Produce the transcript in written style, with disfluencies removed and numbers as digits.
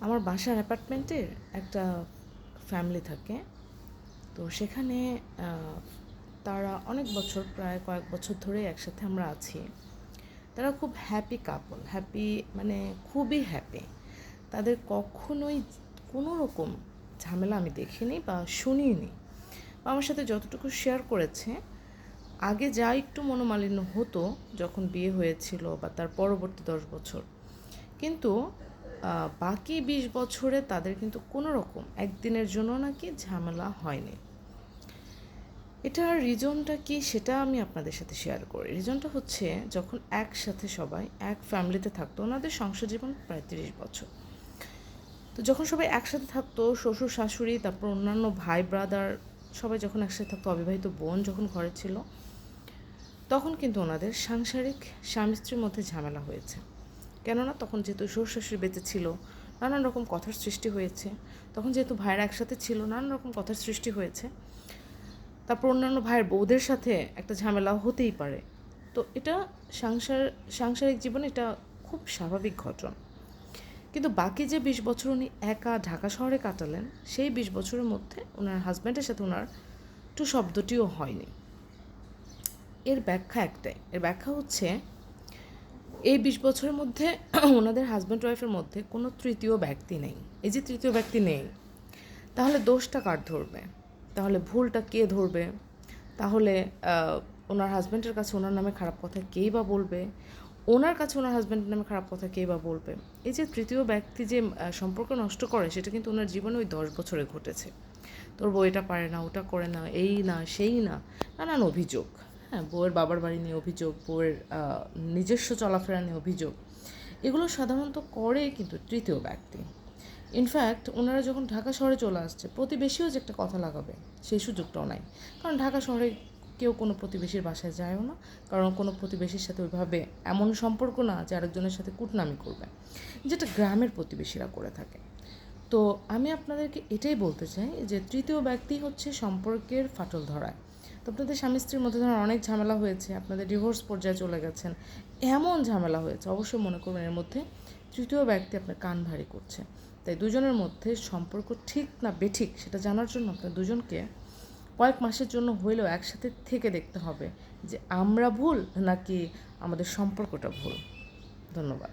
আমার বাসার অ্যাপার্টমেন্টের একটা ফ্যামিলি থাকে। তো সেখানে তারা অনেক বছর, প্রায় কয়েক বছর ধরে একসাথে আমরা আছি। তারা খুব হ্যাপি কাপল, হ্যাপি মানে খুবই হ্যাপি। তাদের কখনোই কোনো রকম ঝামেলা আমি দেখিনি বা শুনিনি, বা আমার সাথে যতটুকু শেয়ার করেছে, আগে যা একটু মনোমালিন্য হতো যখন বিয়ে হয়েছিল বা তার পরবর্তী 10 বছর, কিন্তু বাকি 20 বছরে তাদের কিন্তু কোনো রকম একদিনের জন্য নাকি ঝামেলা হয়নি। এটার রিজনটা কি সেটা আমি আপনাদের সাথে শেয়ার করি। রিজনটা হচ্ছে, যখন একসাথে সবাই এক ফ্যামিলিতে থাকতো, ওনাদের সংসার জীবন প্রায় 30 বছর। তো যখন সবাই একসাথে থাকতো, শ্বশুর শাশুড়ি, তারপর অন্যান্য ভাই ব্রাদার সবাই যখন একসাথে থাকতো, অবিবাহিত বোন যখন ঘরে ছিল, তখন কিন্তু ওনাদের সাংসারিক স্বামী স্ত্রীর মধ্যে ঝামেলা হয়েছে। কেননা তখন যেহেতু শ্বশুর শাশুড়ি বেঁচে ছিল, নানান রকম কথার সৃষ্টি হয়েছে। তখন যেহেতু ভাইয়েরা একসাথে ছিল, নানান রকম কথার সৃষ্টি হয়েছে। তারপর অন্যান্য ভাইয়ের বউদের সাথে একটা ঝামেলা হতেই পারে। তো এটা সাংসারিক জীবনে এটা খুব স্বাভাবিক ঘটনা। কিন্তু বাকি যে 20 বছর উনি একা ঢাকা শহরে কাটালেন, সেই 20 বছরের মধ্যে ওনার হাজব্যান্ডের সাথে ওনার একটু শব্দটিও হয়নি। এর ব্যাখ্যা একটাই। এর ব্যাখ্যা হচ্ছে, এই 20 বছরের মধ্যে ওনাদের হাজব্যান্ড ওয়াইফের মধ্যে কোনো তৃতীয় ব্যক্তি নেই। এই যে তৃতীয় ব্যক্তি নেই, তাহলে দোষটা কার ধরবে? তাহলে ভুলটা কে ধরবে? তাহলে ওনার হাজব্যান্ডের কাছে ওনার নামে খারাপ কথা কেই বা বলবে? ওনার কাছে ওনার হাজব্যান্ডের নামে খারাপ কথা কেই বা বলবে? এই যে তৃতীয় ব্যক্তি যে সম্পর্ক নষ্ট করে, সেটা কিন্তু ওনার জীবনে ওই 10 বছরে ঘটেছে। তোর বউ এটা পারে না, ওটা করে না, এই না সেই না, নানান অভিযোগ। হ্যাঁ, বউয়ের বাবার বাড়ি নিয়ে অভিযোগ, বউয়ের নিজস্ব চলাফেরা নিয়ে অভিযোগ। এগুলো সাধারণত করে কিন্তু তৃতীয় ব্যক্তি। ইনফ্যাক্ট ওনারা যখন ঢাকা শহরে চলে আসছে, প্রতিবেশীও যে একটা কথা লাগাবে সেই সুযোগটাও নাই। কারণ ঢাকা শহরে কেউ কোনো প্রতিবেশীর বাসায় যায়ও না, কারণ কোনো প্রতিবেশীর সাথে ওইভাবে এমন সম্পর্ক না যে আরেকজনের সাথে কুটনামি করবে, যেটা গ্রামের প্রতিবেশীরা করে থাকে। তো আমি আপনাদেরকে এটাই বলতে চাই যে তৃতীয় ব্যক্তি হচ্ছে সম্পর্কের ফাটল ধরায়। তো আপনাদের স্বামী স্ত্রীর মধ্যে ধরুন অনেক ঝামেলা হয়েছে, আপনাদের ডিভোর্স পর্যায়ে চলে গেছেন, এমন ঝামেলা হয়েছে, অবশ্যই মনে করবেন এর মধ্যে তৃতীয় ব্যক্তি আপনার কান ভারী করছে। তাই দুজনের মধ্যে সম্পর্ক ঠিক না বেঠিক সেটা জানার জন্য আপনার দুজনকে কয়েক মাসের জন্য হইলেও একসাথে থেকে দেখতে হবে যে আমরা ভুল নাকি আমাদের সম্পর্কটা ভুল। ধন্যবাদ।